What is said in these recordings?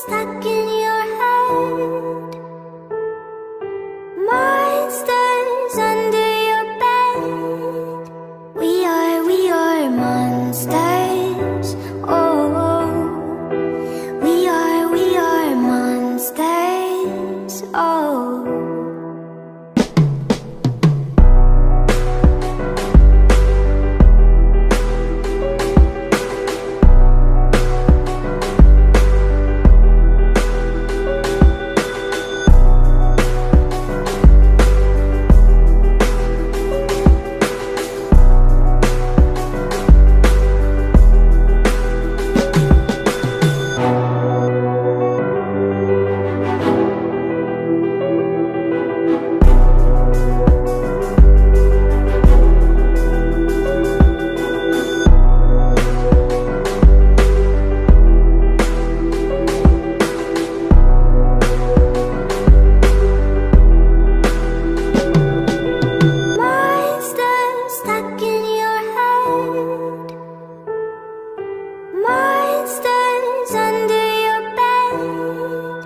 stuck in your head, monsters under your bed. We are monsters. Oh, we are monsters. Oh. Monsters under your bed.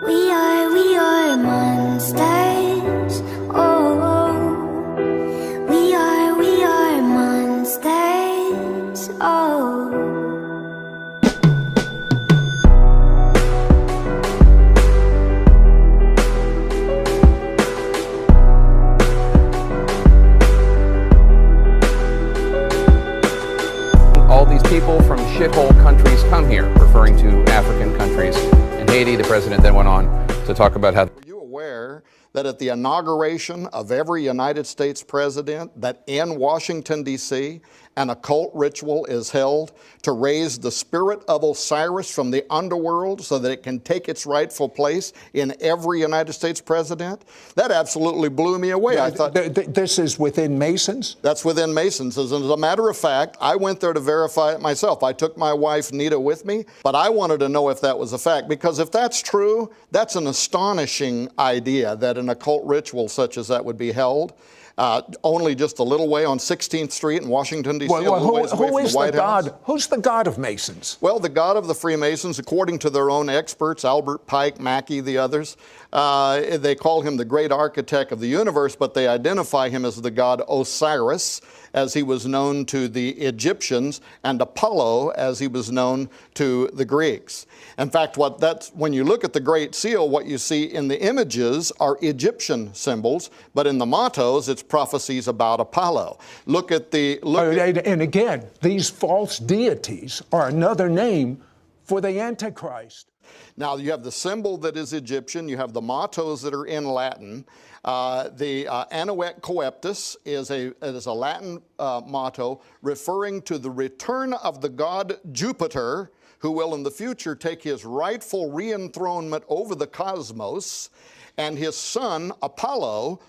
We are monsters. Oh, we are monsters. Oh. All these people from shithole countries come here, referring to African countries. In Haiti, the president then went on to talk about how... Are you aware that at the inauguration of every United States president, that in Washington, D.C., an occult ritual is held to raise the spirit of Osiris from the underworld so that it can take its rightful place in every United States president? That absolutely blew me away. Yeah, I thought this is within Masons? That's within Masons. As a matter of fact, I went there to verify it myself. I took my wife, Nita, with me, but I wanted to know if that was a fact, because if that's true, that's an astonishing idea that an occult ritual such as that would be held. Only just a little way on 16th Street in Washington, D.C. Who is the God? Who's the God of Masons? Well, the God of the Freemasons, according to their own experts, Albert Pike, Mackey, the others, they call him the great architect of the universe, but they identify him as the god Osiris, as he was known to the Egyptians, and Apollo, as he was known to the Greeks. In fact, when you look at the Great Seal, what you see in the images are Egyptian symbols, but in the mottos, it's prophecies about Apollo. And again, these false deities are another name for the Antichrist. Now, you have the symbol that is Egyptian, you have the mottos that are in Latin. The Anuet Coeptus is a Latin motto referring to the return of the god Jupiter, who will in the future take his rightful re-enthronement over the cosmos, and his son Apollo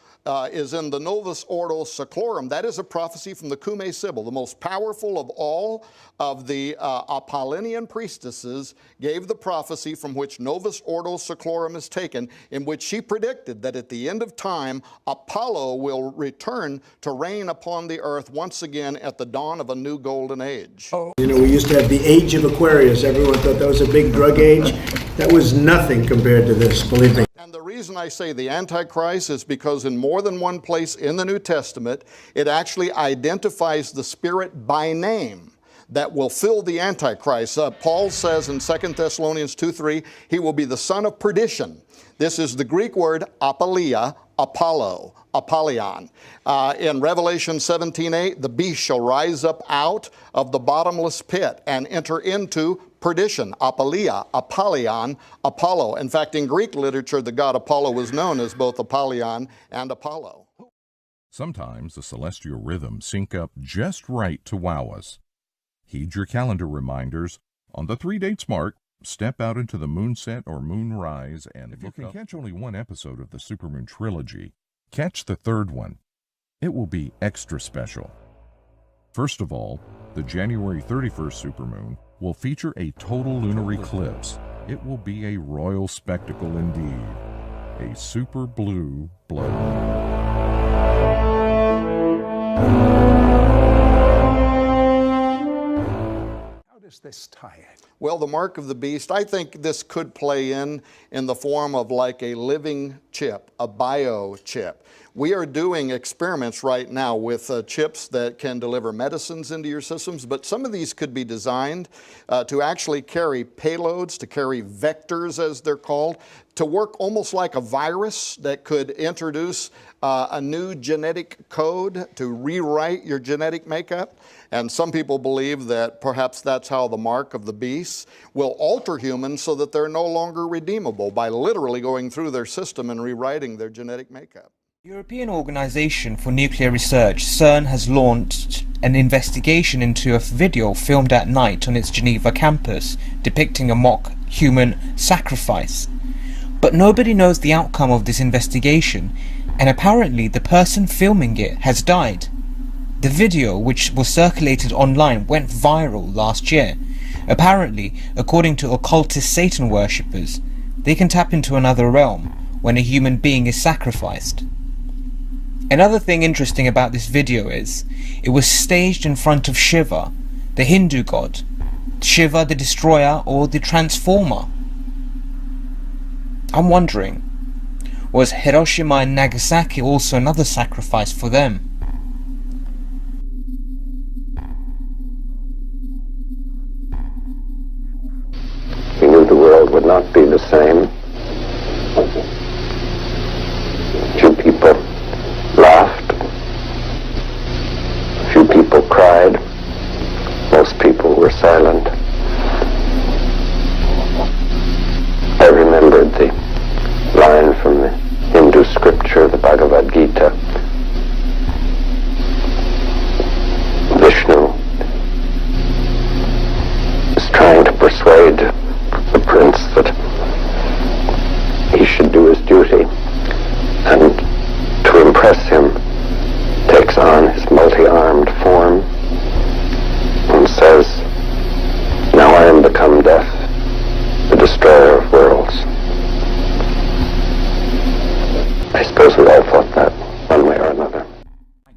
is in the Novus Ordo Seclorum. That is a prophecy from the Cumae Sibyl, the most powerful of all of the Apollinian priestesses, gave the prophecy from which Novus Ordo Seclorum is taken, in which she predicted that at the end of time, Apollo will return to reign upon the earth once again at the dawn of a new golden age. You know, we used to have the age of Aquarius. Everyone thought that was a big drug age. That was nothing compared to this, believe me. And the reason I say the Antichrist is because in more than one place in the New Testament, it actually identifies the spirit by name that will fill the Antichrist. Paul says in 2 Thessalonians 2:3, he will be the son of perdition. This is the Greek word apoleia, Apollo, Apollyon. In Revelation 17:8, the beast shall rise up out of the bottomless pit and enter into perdition, Apoleia, Apollyon, Apollo. In fact, in Greek literature, the god Apollo was known as both Apollyon and Apollo. Sometimes the celestial rhythms sync up just right to wow us. Heed your calendar reminders. On the 3 dates mark, step out into the moonset or moonrise, and if you can catch only one episode of the Supermoon trilogy, catch the third one. It will be extra special. First of all, the January 31st supermoon will feature a total lunar eclipse. It will be a royal spectacle indeed. A super blue blood moon. How does this tie in? Well, the mark of the beast, I think this could play in the form of like a living chip, a biochip. We are doing experiments right now with chips that can deliver medicines into your systems, but some of these could be designed to actually carry payloads, to carry vectors as they're called, to work almost like a virus that could introduce a new genetic code to rewrite your genetic makeup. And some people believe that perhaps that's how the mark of the beast will alter humans so that they're no longer redeemable by literally going through their system and rewriting their genetic makeup. The European Organization for Nuclear Research, CERN, has launched an investigation into a video filmed at night on its Geneva campus depicting a mock human sacrifice. But nobody knows the outcome of this investigation, and apparently the person filming it has died. The video, which was circulated online, went viral last year. Apparently, according to occultist Satan worshippers, they can tap into another realm when a human being is sacrificed. Another thing interesting about this video is, it was staged in front of Shiva, the Hindu god, Shiva the Destroyer or the Transformer. I'm wondering, was Hiroshima and Nagasaki also another sacrifice for them? We knew the world would not be the same. Few people laughed. Few people cried. Most people were silent. I remembered the line from the Hindu scripture, the Bhagavad Gita. Vishnu is trying to persuade the prince that he should do his duty, and to impress him takes on his multi-armed form and says, "Now I am become death, the destroyer of worlds." I suppose we all thought that one way or another.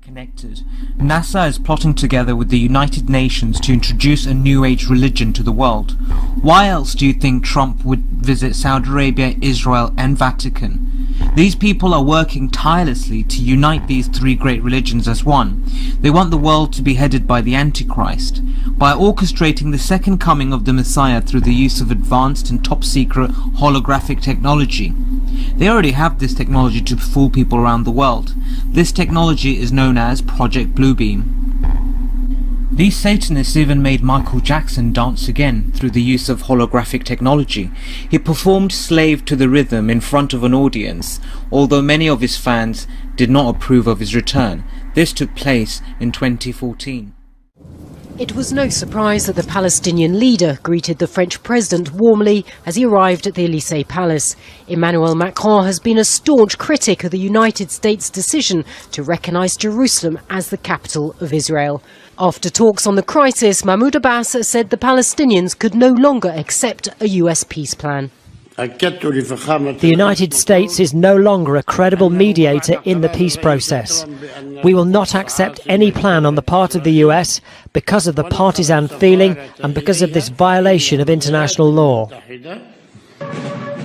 Connected. NASA is plotting together with the United Nations to introduce a New Age religion to the world. Why else do you think Trump would visit Saudi Arabia, Israel and Vatican? These people are working tirelessly to unite these three great religions as one. They want the world to be headed by the Antichrist, by orchestrating the second coming of the Messiah through the use of advanced and top-secret holographic technology. They already have this technology to fool people around the world. This technology is known as Project Bluebeam. These Satanists even made Michael Jackson dance again through the use of holographic technology. He performed Slave to the Rhythm in front of an audience, although many of his fans did not approve of his return. This took place in 2014. It was no surprise that the Palestinian leader greeted the French president warmly as he arrived at the Élysée Palace. Emmanuel Macron has been a staunch critic of the United States' decision to recognise Jerusalem as the capital of Israel. After talks on the crisis, Mahmoud Abbas said the Palestinians could no longer accept a US peace plan. The United States is no longer a credible mediator in the peace process. We will not accept any plan on the part of the US because of the partisan feeling and because of this violation of international law.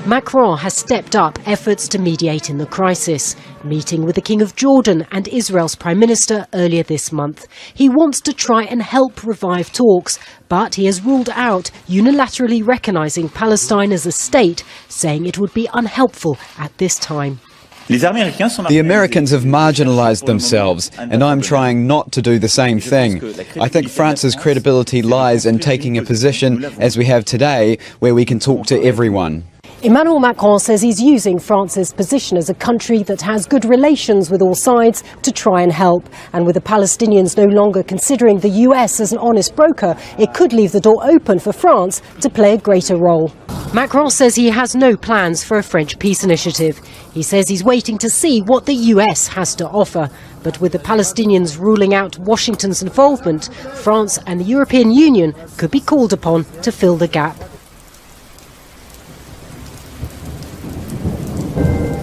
Macron has stepped up efforts to mediate in the crisis, meeting with the King of Jordan and Israel's Prime Minister earlier this month. He wants to try and help revive talks, but he has ruled out unilaterally recognising Palestine as a state, saying it would be unhelpful at this time. The Americans have marginalised themselves, and I'm trying not to do the same thing. I think France's credibility lies in taking a position, as we have today, where we can talk to everyone. Emmanuel Macron says he's using France's position as a country that has good relations with all sides to try and help. And with the Palestinians no longer considering the US as an honest broker, it could leave the door open for France to play a greater role. Macron says he has no plans for a French peace initiative. He says he's waiting to see what the US has to offer. But with the Palestinians ruling out Washington's involvement, France and the European Union could be called upon to fill the gap.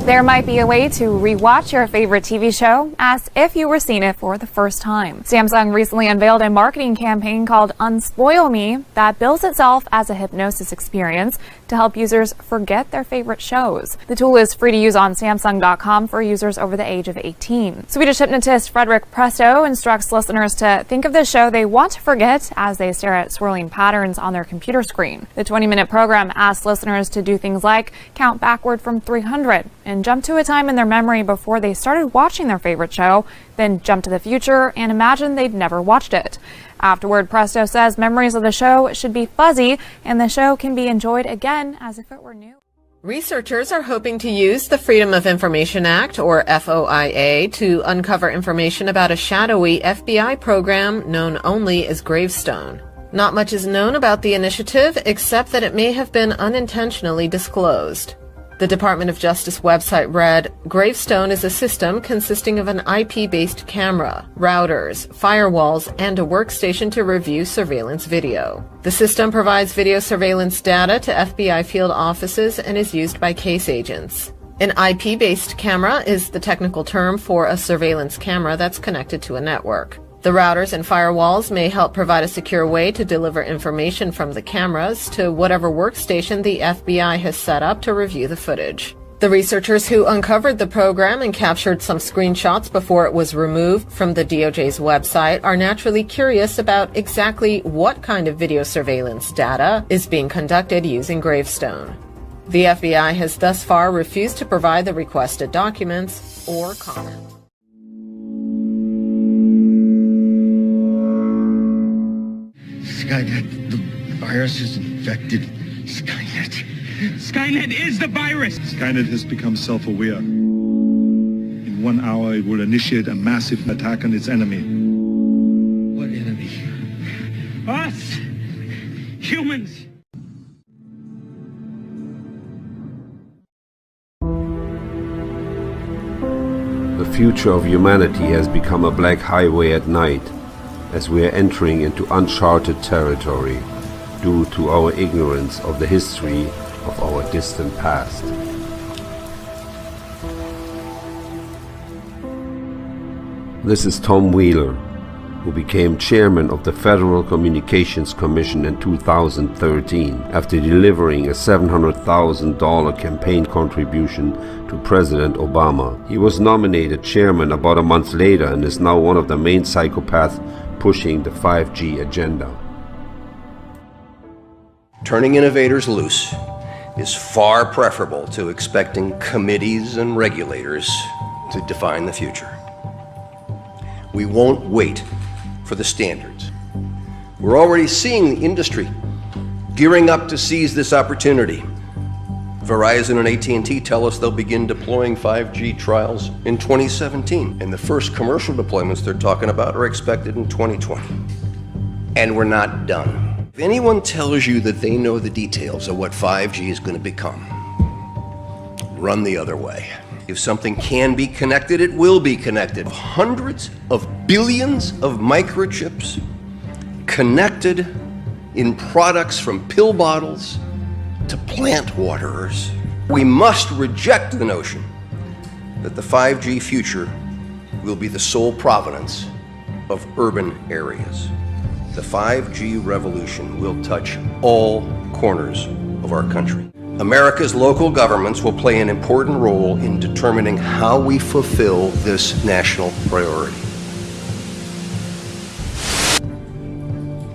There might be a way to rewatch your favorite TV show as if you were seeing it for the first time. Samsung recently unveiled a marketing campaign called Unspoil Me that bills itself as a hypnosis experience to help users forget their favorite shows. The tool is free to use on Samsung.com for users over the age of 18. Swedish hypnotist Fredrik Presto instructs listeners to think of the show they want to forget as they stare at swirling patterns on their computer screen. The 20-minute program asks listeners to do things like count backward from 300 and jump to a time in their memory before they started watching their favorite show, then jump to the future and imagine they'd never watched it. Afterward, Presto says memories of the show should be fuzzy and the show can be enjoyed again as if it were new. Researchers are hoping to use the Freedom of Information Act, or FOIA, to uncover information about a shadowy FBI program known only as Gravestone. Not much is known about the initiative, except that it may have been unintentionally disclosed. The Department of Justice website read, Gravestone is a system consisting of an IP-based camera, routers, firewalls, and a workstation to review surveillance video. The system provides video surveillance data to FBI field offices and is used by case agents. An IP-based camera is the technical term for a surveillance camera that's connected to a network. The routers and firewalls may help provide a secure way to deliver information from the cameras to whatever workstation the FBI has set up to review the footage. The researchers who uncovered the program and captured some screenshots before it was removed from the DOJ's website are naturally curious about exactly what kind of video surveillance data is being conducted using Gravestone. The FBI has thus far refused to provide the requested documents or comment. Skynet, the virus has infected Skynet. Skynet is the virus! Skynet has become self-aware. In 1 hour, it will initiate a massive attack on its enemy. What enemy? Us! Humans! The future of humanity has become a black highway at night, as we are entering into uncharted territory due to our ignorance of the history of our distant past. This is Tom Wheeler, who became chairman of the Federal Communications Commission in 2013 after delivering a $700,000 campaign contribution to President Obama. He was nominated chairman about a month later and is now one of the main psychopaths pushing the 5G agenda. Turning innovators loose is far preferable to expecting committees and regulators to define the future. We won't wait for the standards. We're already seeing the industry gearing up to seize this opportunity. Verizon and AT&T tell us they'll begin deploying 5G trials in 2017, and the first commercial deployments they're talking about are expected in 2020. And we're not done. If anyone tells you that they know the details of what 5G is going to become, run the other way. If something can be connected, it will be connected. Hundreds of billions of microchips connected in products from pill bottles to plant waterers. We must reject the notion that the 5G future will be the sole provenance of urban areas. The 5G revolution will touch all corners of our country. America's local governments will play an important role in determining how we fulfill this national priority.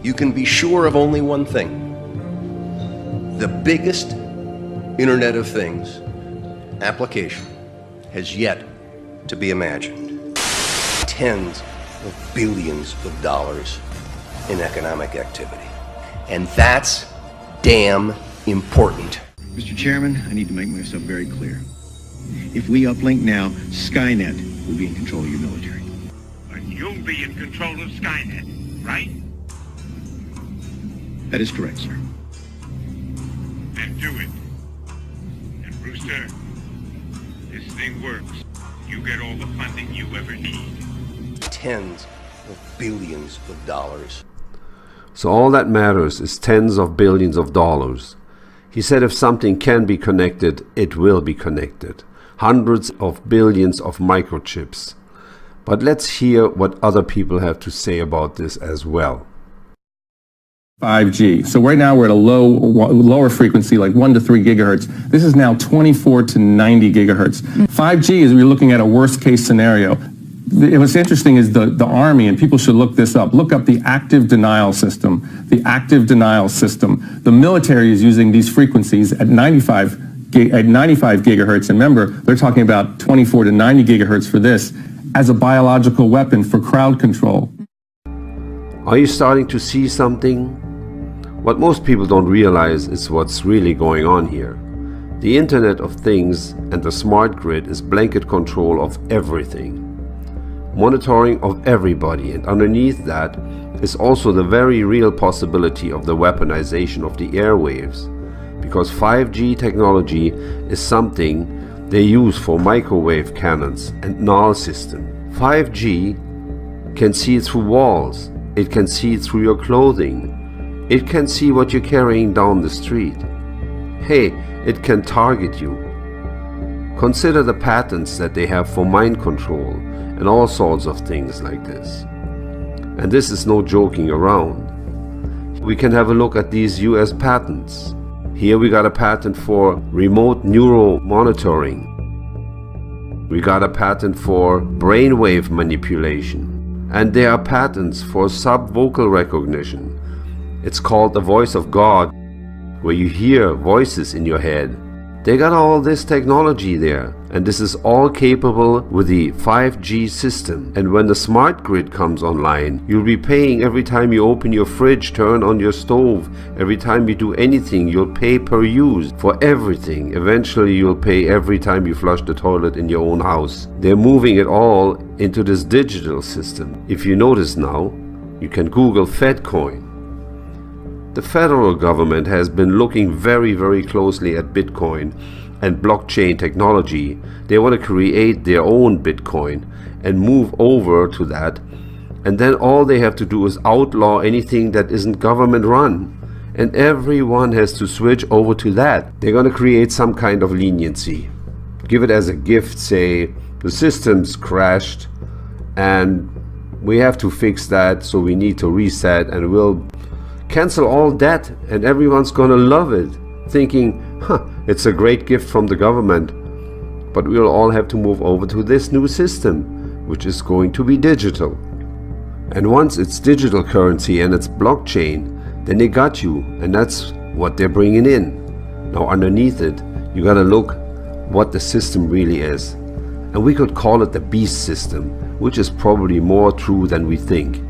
You can be sure of only one thing. The biggest Internet of Things application has yet to be imagined. Tens of billions of dollars in economic activity. And that's damn important. Mr. Chairman, I need to make myself very clear. If we uplink now, Skynet will be in control of your military. And you'll be in control of Skynet, right? That is correct, sir. Then do it. And Brewster, this thing works. You get all the funding you ever need. Tens of billions of dollars. So all that matters is tens of billions of dollars. He said if something can be connected, it will be connected. hundreds of billions of microchips. But let's hear what other people have to say about this as well. 5G. So right now we're at a lower frequency, like 1 to 3 gigahertz. This is now 24 to 90 gigahertz. 5G is we're looking at a worst case scenario. What's interesting is the Army, and people should look this up. Look up the active denial system. The active denial system. The military is using these frequencies at 95 gigahertz. And remember, they're talking about 24 to 90 gigahertz for this as a biological weapon for crowd control. Are you starting to see something? What most people don't realize is what's really going on here. The Internet of Things and the smart grid is blanket control of everything. Monitoring of everybody, and underneath that is also the very real possibility of the weaponization of the airwaves. Because 5G technology is something they use for microwave cannons and null system. 5G can see through walls. It can see through your clothing. It can see what you're carrying down the street. Hey, it can target you. Consider the patents that they have for mind control and all sorts of things like this. And this is no joking around. We can have a look at these US patents. Here we got a patent for remote neural monitoring. We got a patent for brainwave manipulation. And there are patents for sub-vocal recognition. It's called the voice of God, where you hear voices in your head. They got all this technology there, and this is all capable with the 5G system. And when the smart grid comes online, you'll be paying every time you open your fridge, turn on your stove. Every time you do anything, you'll pay per use for everything. Eventually you'll pay every time you flush the toilet in your own house. They're moving it all into this digital system. If you notice now, you can Google FedCoin. The federal government has been looking very, very closely at Bitcoin and blockchain technology. They want to create their own Bitcoin and move over to that. And then all they have to do is outlaw anything that isn't government run. And everyone has to switch over to that. They're going to create some kind of leniency. Give it as a gift, say, the system's crashed and we have to fix that, so we need to reset, and we'll cancel all debt and everyone's gonna love it, thinking, it's a great gift from the government. But we'll all have to move over to this new system, which is going to be digital. And once it's digital currency and it's blockchain, then they got you, and that's what they're bringing in. Now underneath it, you gotta look what the system really is. And we could call it the beast system, which is probably more true than we think.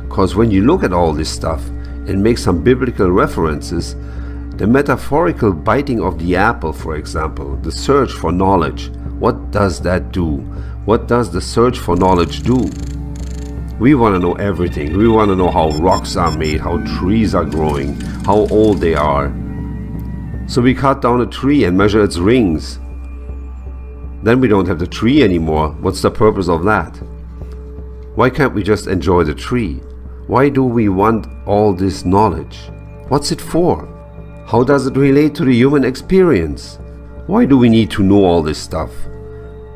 Because when you look at all this stuff and make some biblical references, the metaphorical biting of the apple, for example, the search for knowledge, what does that do? What does the search for knowledge do? We want to know everything. We want to know how rocks are made, how trees are growing, how old they are. So we cut down a tree and measure its rings. Then we don't have the tree anymore. What's the purpose of that? Why can't we just enjoy the tree? Why do we want all this knowledge? What's it for? How does it relate to the human experience? Why do we need to know all this stuff?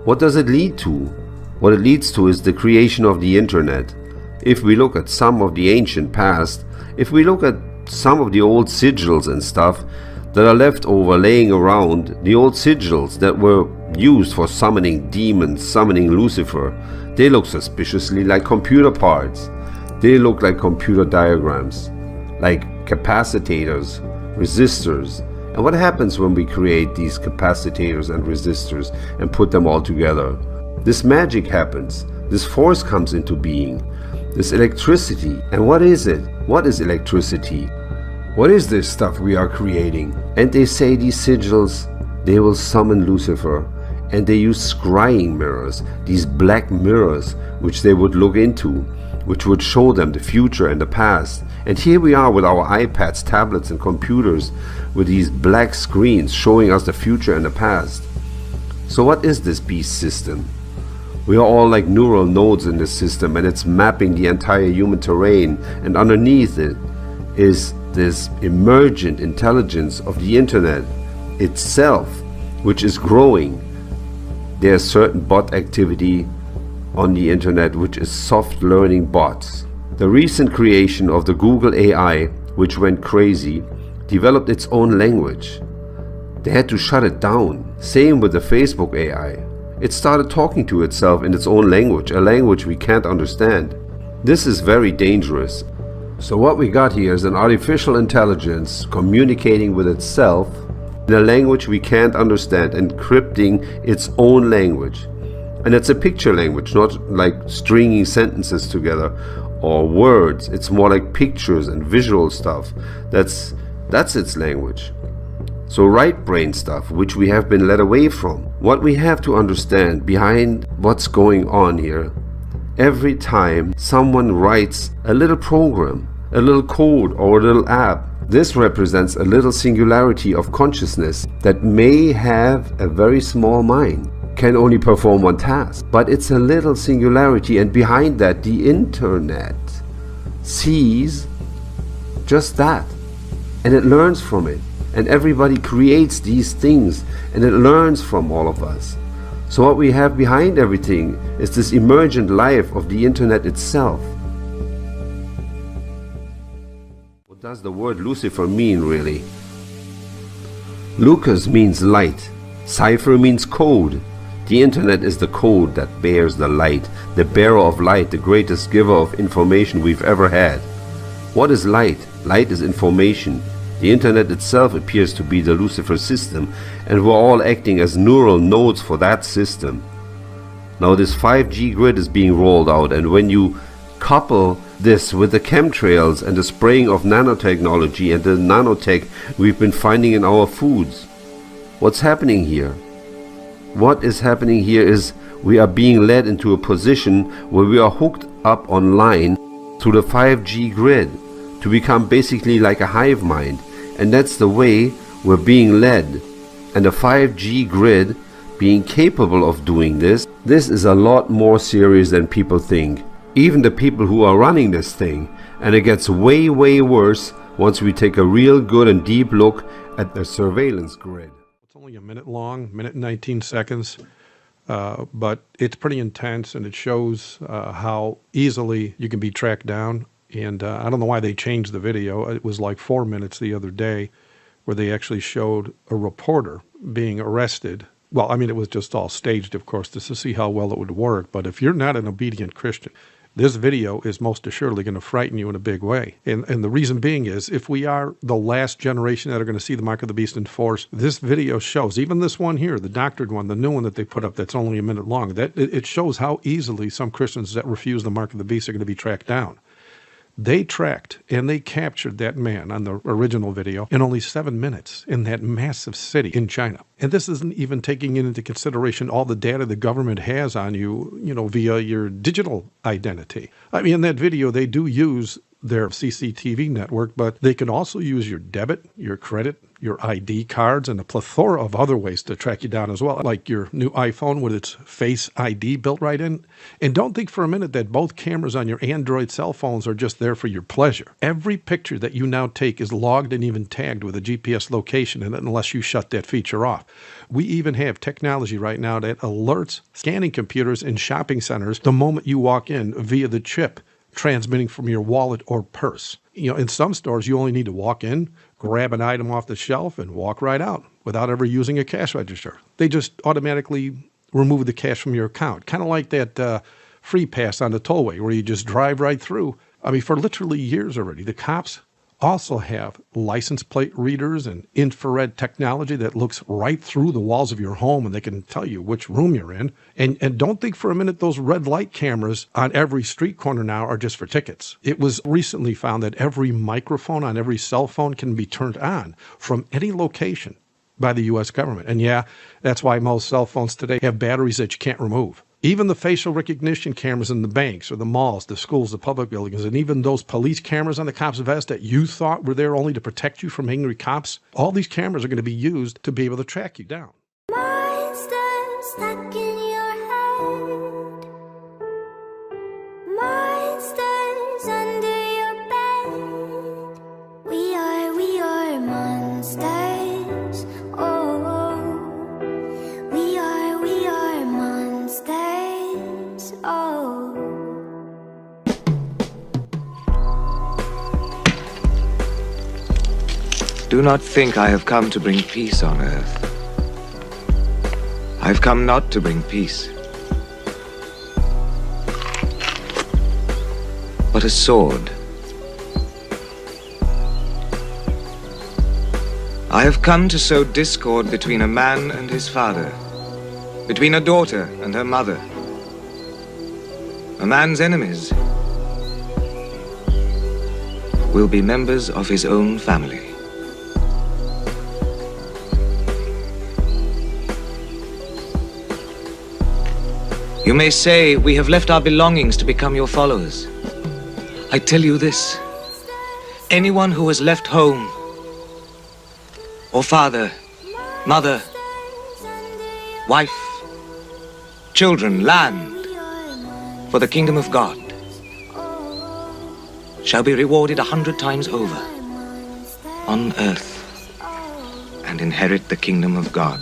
What does it lead to? What it leads to is the creation of the internet. If we look at some of the ancient past, if we look at some of the old sigils and stuff that are left over laying around, the old sigils that were used for summoning demons, summoning Lucifer, they look suspiciously like computer parts. They look like computer diagrams, like capacitors, resistors. And what happens when we create these capacitors and resistors and put them all together? This magic happens. This force comes into being. This electricity. And what is it? What is electricity? What is this stuff we are creating? And they say these sigils, they will summon Lucifer. And they use scrying mirrors, these black mirrors, which they would look into, which would show them the future and the past. And here we are with our iPads, tablets and computers with these black screens showing us the future and the past. So what is this beast system? We are all like neural nodes in this system, and it's mapping the entire human terrain, and underneath it is this emergent intelligence of the internet itself, which is growing. there's certain bot activity on the internet which is soft learning bots. The recent creation of the Google AI, which went crazy, developed its own language. They had to shut it down. Same with the Facebook AI. It started talking to itself in its own language, a language we can't understand. This is very dangerous. So what we got here is an artificial intelligence communicating with itself in a language we can't understand, encrypting its own language. And it's a picture language, not like stringing sentences together or words. It's more like pictures and visual stuff. That's its language. So right brain stuff, which we have been led away from. What we have to understand behind what's going on here, every time someone writes a little program, a little code or a little app, this represents a little singularity of consciousness that may have a very small mind, can only perform one task, but it's a little singularity, and behind that the internet sees just that, and it learns from it, and everybody creates these things and it learns from all of us. So what we have behind everything is this emergent life of the internet itself. What does the word Lucifer mean really? Lucas means light, cipher means code. The internet is the code that bears the light, the bearer of light, the greatest giver of information we've ever had. What is light? Light is information. The internet itself appears to be the Lucifer system, and we're all acting as neural nodes for that system. Now this 5G grid is being rolled out, and when you couple this with the chemtrails and the spraying of nanotechnology and the nanotech we've been finding in our foods, what's happening here? What is happening here is we are being led into a position where we are hooked up online through the 5G grid to become basically like a hive mind, and that's the way we're being led. And the 5G grid being capable of doing this is a lot more serious than people think. Even the people who are running this thing, and it gets way worse once we take a real good and deep look at the surveillance grid. It's only a minute long, minute and 19 seconds, but it's pretty intense, and it shows how easily you can be tracked down. And I don't know why they changed the video. It was like 4 minutes the other day where they actually showed a reporter being arrested. Well, I mean, it was just all staged, of course, just to see how well it would work. But if you're not an obedient Christian, this video is most assuredly going to frighten you in a big way. And the reason being is, if we are the last generation that are going to see the mark of the beast in force, this video shows, even this one here, the doctored one, the new one that they put up that's only a minute long, that it shows how easily some Christians that refuse the mark of the beast are going to be tracked down. They tracked and they captured that man on the original video in only 7 minutes in that massive city in China. And this isn't even taking into consideration all the data the government has on you, via your digital identity. I mean, in that video, they do use their CCTV network, but they can also use your debit, your credit, your ID cards, and a plethora of other ways to track you down as well, like your new iPhone with its Face ID built right in. And don't think for a minute that both cameras on your Android cell phones are just there for your pleasure. Every picture that you now take is logged and even tagged with a GPS location, and unless you shut that feature off. We even have technology right now that alerts scanning computers in shopping centers the moment you walk in via the chip transmitting from your wallet or purse. In some stores, you only need to walk in, grab an item off the shelf, and walk right out without ever using a cash register. They just automatically remove the cash from your account, kind of like that free pass on the tollway where you just drive right through. I mean, for literally years already, the cops also have license plate readers and infrared technology that looks right through the walls of your home, and they can tell you which room you're in. And don't think for a minute those red light cameras on every street corner now are just for tickets. It was recently found that every microphone on every cell phone can be turned on from any location by the U.S. government. And yeah, that's why most cell phones today have batteries that you can't remove. Even the facial recognition cameras in the banks or the malls, the schools, the public buildings, and even those police cameras on the cops' vest that you thought were there only to protect you from angry cops, all these cameras are going to be used to be able to track you down. Monsters stuck in your head. Monsters under your bed. We are monsters. Oh, we are monsters. Do not think I have come to bring peace on earth. I've come not to bring peace, but a sword. I have come to sow discord between a man and his father, between a daughter and her mother. A man's enemies will be members of his own family. You may say, we have left our belongings to become your followers. I tell you this, anyone who has left home, or father, mother, wife, children, land, for the kingdom of God, shall be rewarded 100 times over on earth and inherit the kingdom of God.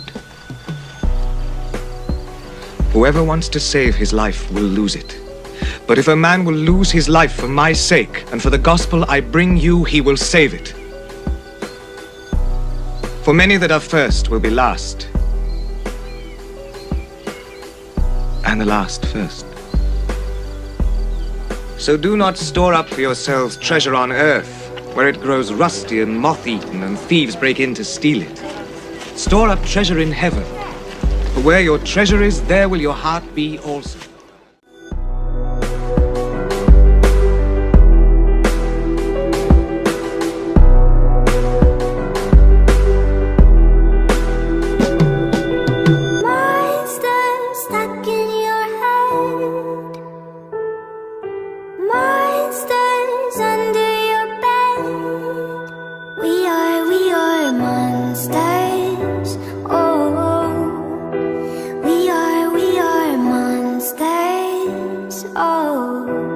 Whoever wants to save his life will lose it. But if a man will lose his life for my sake and for the gospel I bring you, he will save it. For many that are first will be last, and the last first. So do not store up for yourselves treasure on earth, where it grows rusty and moth-eaten and thieves break in to steal it. Store up treasure in heaven, for where your treasure is, there will your heart be also. Monsters stuck in your head. Monsters under your bed. We are monsters. Oh, we are monsters. Oh.